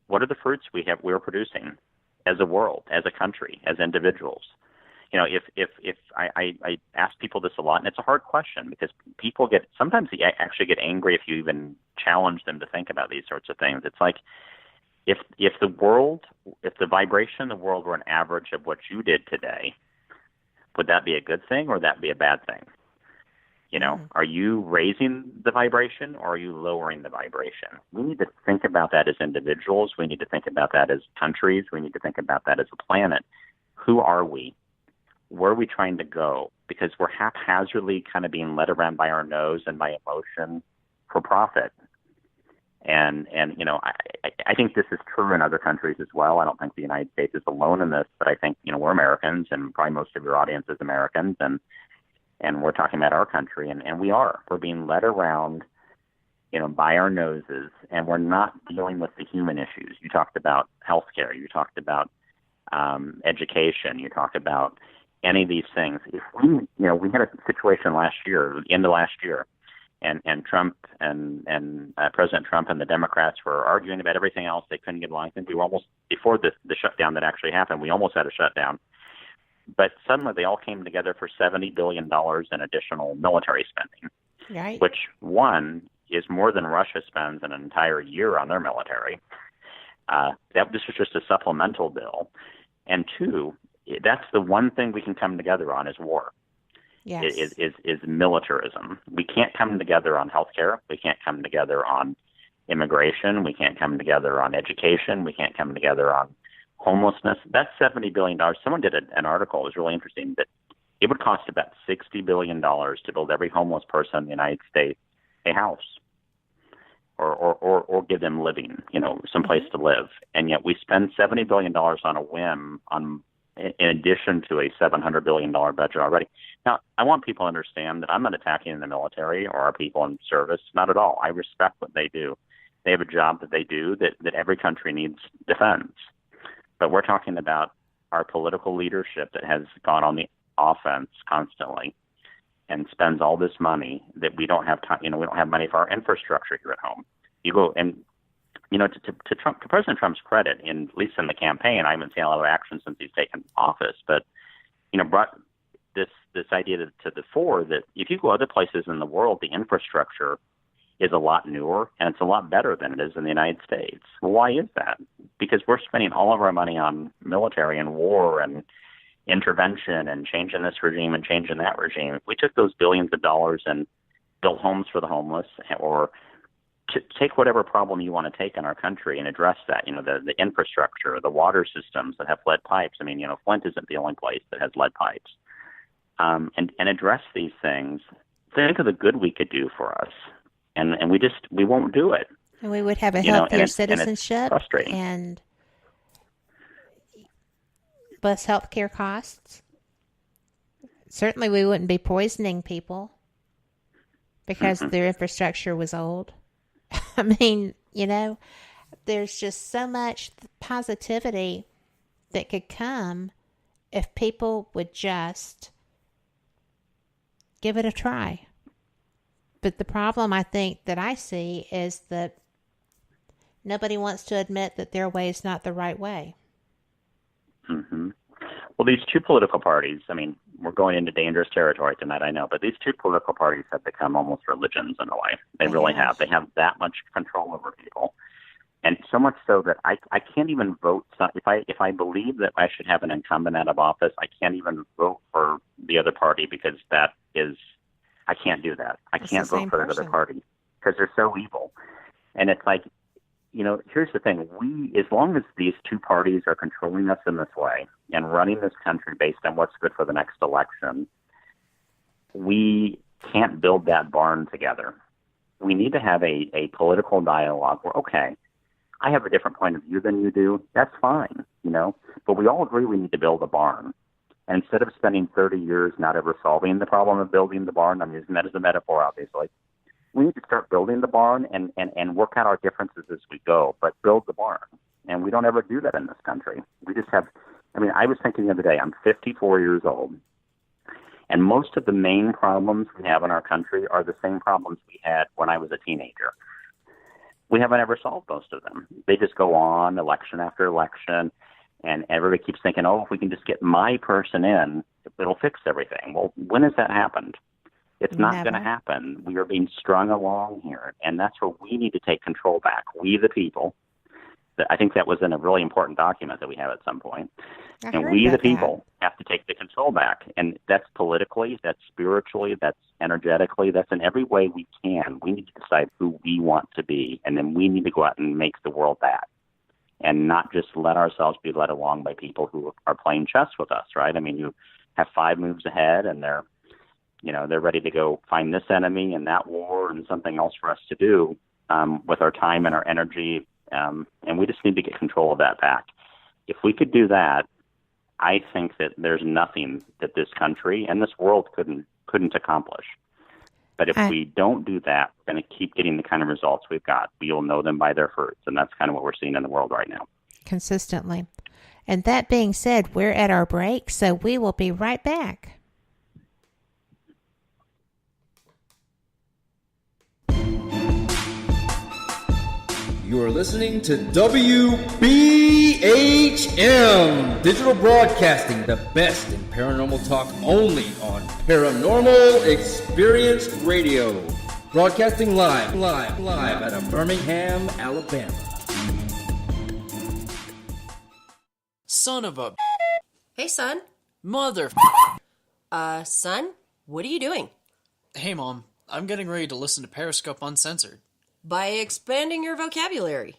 what are the fruits we're producing as a world, as a country, as individuals? If I ask people this a lot, and it's a hard question because people sometimes they actually get angry if you even challenge them to think about these sorts of things. It's like, if the vibration in the world were an average of what you did today, would that be a good thing or would that be a bad thing? Are you raising the vibration or are you lowering the vibration? We need to think about that as individuals. We need to think about that as countries. We need to think about that as a planet. Who are we? Where are we trying to go? Because we're haphazardly kind of being led around by our nose and by emotion for profit. And I think this is true in other countries as well. I don't think the United States is alone in this, but I think, we're Americans, and probably most of your audience is Americans, and we're talking about our country, and we're being led around, by our noses, and we're not dealing with the human issues. You talked about healthcare, you talked about education, you talked about any of these things. If we had a situation last year, the end of last year, and Trump and President Trump and the Democrats were arguing about everything else. They couldn't get along. I think we were almost, before the shutdown that actually happened, we almost had a shutdown. But suddenly they all came together for $70 billion in additional military spending, right? Which, one, is more than Russia spends in an entire year on their military. This was just a supplemental bill. And two, that's the one thing we can come together on is war. Yes. Is militarism. We can't come together on healthcare. We can't come together on immigration. We can't come together on education. We can't come together on homelessness. That's $70 billion. Someone did an article. It was really interesting that it would cost about $60 billion to build every homeless person in the United States a house or give them living, some place to live. And yet we spend $70 billion on a whim in addition to a $700 billion budget already. Now, I want people to understand that I'm not attacking the military or our people in service, not at all. I respect what they do. They have a job that they do that every country needs defense. But we're talking about our political leadership that has gone on the offense constantly and spends all this money that we don't have time. We don't have money for our infrastructure here at home. You go and to President Trump's credit, at least in the campaign, I haven't seen a lot of action since he's taken office, but brought this idea to the fore that if you go other places in the world, the infrastructure is a lot newer and it's a lot better than it is in the United States. Well, why is that? Because we're spending all of our money on military and war and intervention and changing this regime and changing that regime. If we took those billions of dollars and built homes for the homeless, or to take whatever problem you want to take in our country and address that, the infrastructure, the water systems that have lead pipes. I mean, Flint isn't the only place that has lead pipes. And address these things. Think of the good we could do for us. And we won't do it. And we would have a healthier citizenship and less healthcare costs. Certainly we wouldn't be poisoning people because their infrastructure was old. I mean, there's just so much positivity that could come if people would just give it a try. But the problem I think that I see is that nobody wants to admit that their way is not the right way. Mm-hmm. Well, these two political parties, I mean, we're going into dangerous territory tonight, I know, but these two political parties have become almost religions in a way. They really have. They have that much control over people. And so much so that I can't even vote. If I believe that I should have an incumbent out of office, I can't even vote for the other party because I can't do that. I can't vote for the other party because they're so evil. And it's like, here's the thing. As long as these two parties are controlling us in this way and running this country based on what's good for the next election, we can't build that barn together. We need to have a political dialogue where, okay, I have a different point of view than you do. That's fine, but we all agree we need to build a barn. And instead of spending 30 years not ever solving the problem of building the barn, I'm using that as a metaphor, obviously, we need to start building the barn and work out our differences as we go, but build the barn. And we don't ever do that in this country. We just have, I was thinking the other day, I'm 54 years old, and most of the main problems we have in our country are the same problems we had when I was a teenager. we haven't ever solved most of them. They just go on election after election, and everybody keeps thinking, oh, if we can just get my person in, it'll fix everything. Well, when has that happened? It's not going to happen. We are being strung along here, and that's where we need to take control back. We, the people. I think that was in a really important document that we have at some point. And we, the people, have to take the control back. And that's politically, that's spiritually, that's energetically, that's in every way we can. We need to decide who we want to be, and then we need to go out and make the world that. And not just let ourselves be led along by people who are playing chess with us, right? I mean, you have 5 moves ahead, and they're ready to go find this enemy and that war and something else for us to do with our time and our energy. And we just need to get control of that back. If we could do that, I think that there's nothing that this country and this world couldn't accomplish. But if we don't do that, we're going to keep getting the kind of results we've got. We'll know them by their fruits, and that's kind of what we're seeing in the world right now. Consistently. And that being said, we're at our break, so we will be right back. You are listening to WBHM Digital Broadcasting, the best in paranormal talk, only on Paranormal Experience Radio. Broadcasting live out of Birmingham, Alabama. Son of a... Hey, son. Mother... Son, what are you doing? Hey, Mom. I'm getting ready to listen to Periscope Uncensored. By expanding your vocabulary.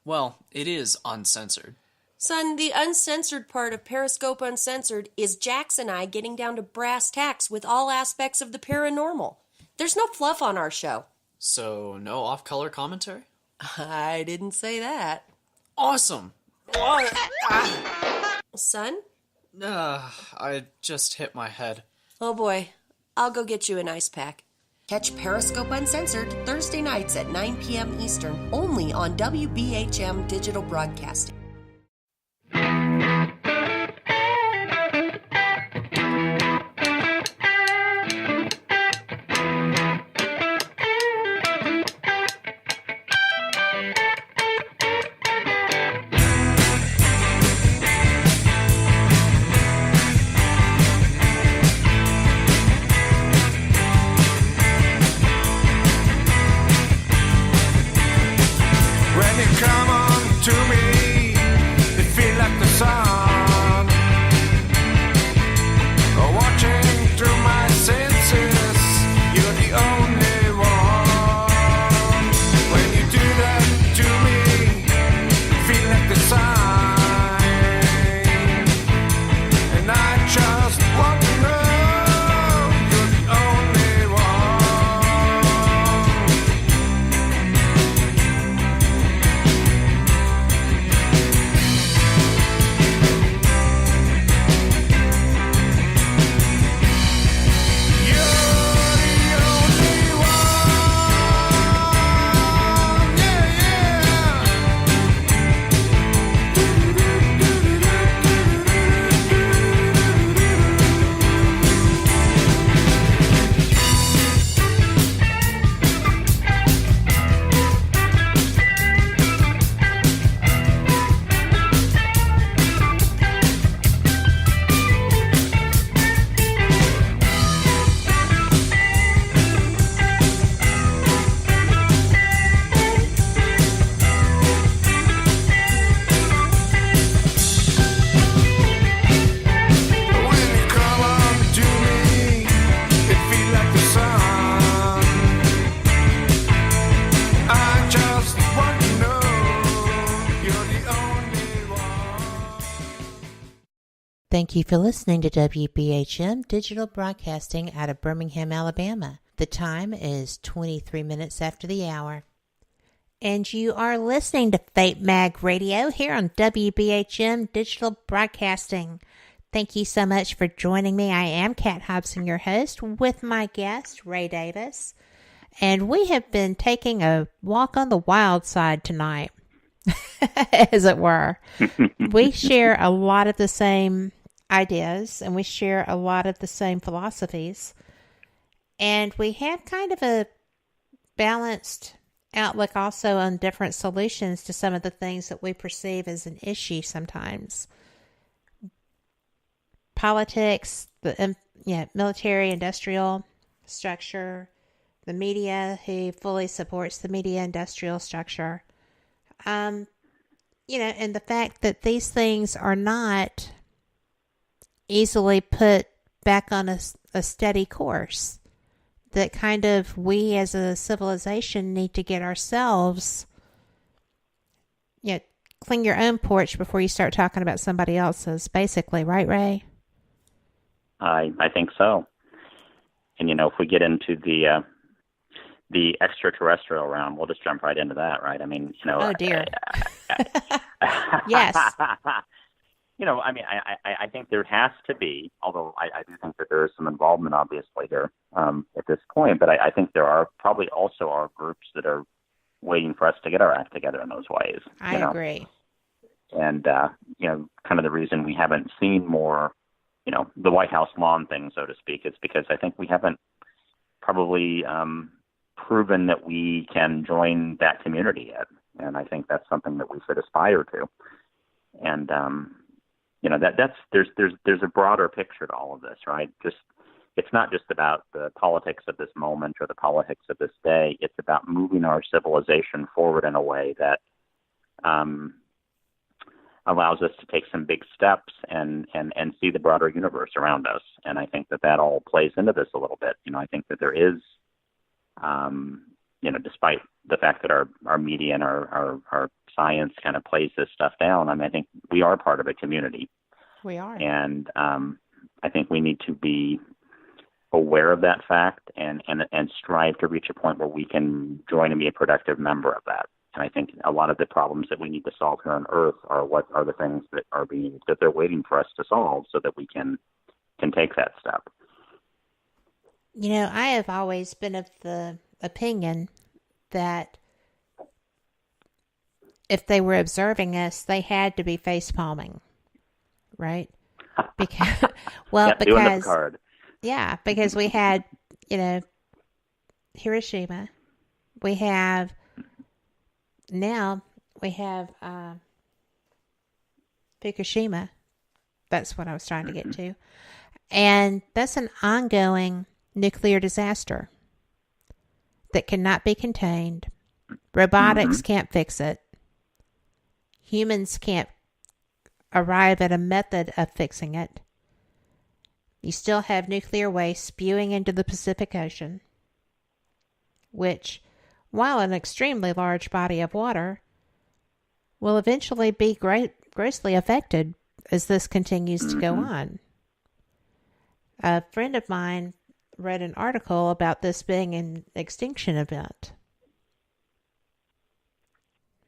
Well, it is uncensored. Son, the uncensored part of Periscope Uncensored is Jax and I getting down to brass tacks with all aspects of the paranormal. There's no fluff on our show. So, no off-color commentary? I didn't say that. Awesome! Son? I just hit my head. Oh boy, I'll go get you an ice pack. Catch Periscope Uncensored Thursday nights at 9 p.m. Eastern, only on WBHM Digital Broadcasting. Thank you for listening to WBHM Digital Broadcasting out of Birmingham, Alabama. The time is 23 minutes after the hour. And you are listening to Fate Mag Radio here on WBHM Digital Broadcasting. Thank you so much for joining me. I am Kat Hobson, your host, with my guest, Ray Davis. And we have been taking a walk on the wild side tonight, as it were. We share a lot of the same ideas, and we share a lot of the same philosophies. And we have kind of a balanced outlook also on different solutions to some of the things that we perceive as an issue sometimes. Politics, the military industrial structure, the media who fully supports the media industrial structure. And the fact that these things are not easily put back on a steady course. That kind of we as a civilization need to get ourselves, clean your own porch before you start talking about somebody else's, basically, right, Ray? I think so. And, if we get into the extraterrestrial realm, we'll just jump right into that, right? I mean, Oh, dear. Yes. I think there has to be, although I do think that there is some involvement, obviously, here at this point, but I think there are probably also are groups that are waiting for us to get our act together in those ways. I agree. And, kind of the reason we haven't seen more, the White House lawn thing, so to speak, is because I think we haven't probably proven that we can join that community yet. And I think that's something that we should aspire to. And, there's a broader picture to all of this, right? It's not just about the politics of this moment or the politics of this day. It's about moving our civilization forward in a way that allows us to take some big steps and see the broader universe around us. And I think that all plays into this a little bit. I think that there is, despite the fact that our media and our science kind of plays this stuff down, I think we are part of a community. We are. And I think we need to be aware of that fact and strive to reach a point where we can join and be a productive member of that. And I think a lot of the problems that we need to solve here on Earth are the things that they're waiting for us to solve so that we can take that step. I have always been of the opinion that if they were observing us, they had to be face palming, right? Because, doing the card. Yeah, because we had, Hiroshima. We have Fukushima. That's what I was trying to get to. And that's an ongoing nuclear disaster that cannot be contained. Robotics can't fix it. Humans can't arrive at a method of fixing it. You still have nuclear waste spewing into the Pacific Ocean, which, while an extremely large body of water, will eventually be grossly affected as this continues to go on. A friend of mine read an article about this being an extinction event.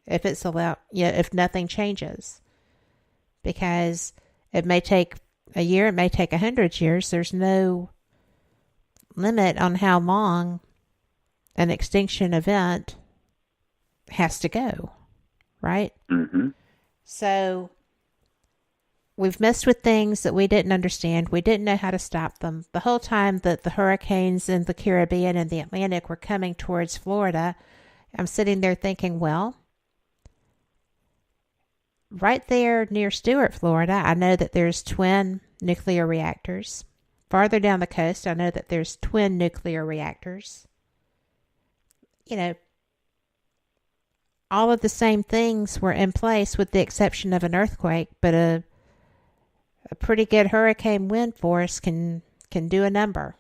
If it's allowed, if nothing changes. Because it may take a year, it may take 100 years. There's no limit on how long an extinction event has to go, right? Mm-hmm. So we've messed with things that we didn't understand. We didn't know how to stop them. The whole time that the hurricanes in the Caribbean and the Atlantic were coming towards Florida, I'm sitting there thinking, well, right there near Stewart, Florida, I know that there's twin nuclear reactors. Farther down the coast, I know that there's twin nuclear reactors. All of the same things were in place with the exception of an earthquake, but a pretty good hurricane wind force can do a number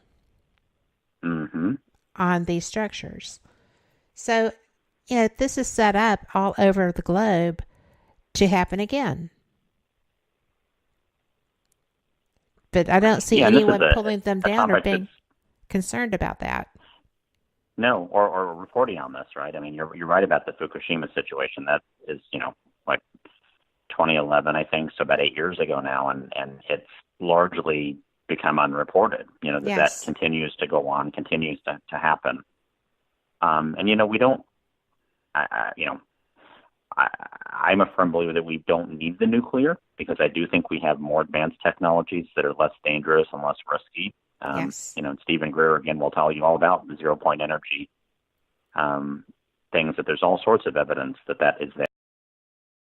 on these structures. So, this is set up all over the globe to happen again. But I don't see anyone pulling them down or being concerned about that. No, or reporting on this, right? I mean, you're right about the Fukushima situation. That is, like 2011, I think, so about 8 years ago now, and it's largely become unreported. That continues to go on, continues to happen. And we don't. I'm a firm believer that we don't need the nuclear because I do think we have more advanced technologies that are less dangerous and less risky. And Stephen Greer, again, will tell you all about the 0 point energy things that there's all sorts of evidence that that is there.